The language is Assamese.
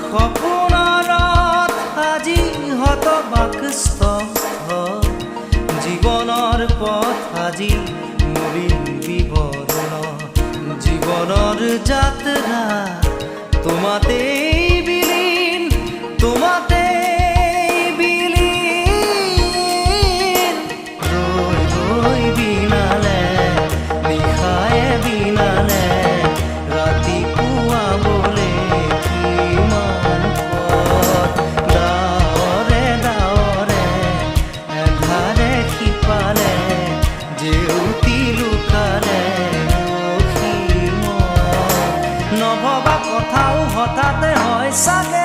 সপোনত আজি হতবাকস্তব্ধ জীৱনৰ পথ আজি মলিন বিবৰ্ণ জীৱনৰ যাত্ৰা তোমাতেই বিলীন তোমাতেই বিলীন ৰৈ ৰৈ বিনালে নিশায়ে বিনালে ৰাতিপুৱা বোলে কিমান পথ ডাৱৰে ডাৱৰে এধাৰে সিপালে জেউতি লুকালে নভবা কথাও হঠাতে হয় চাগে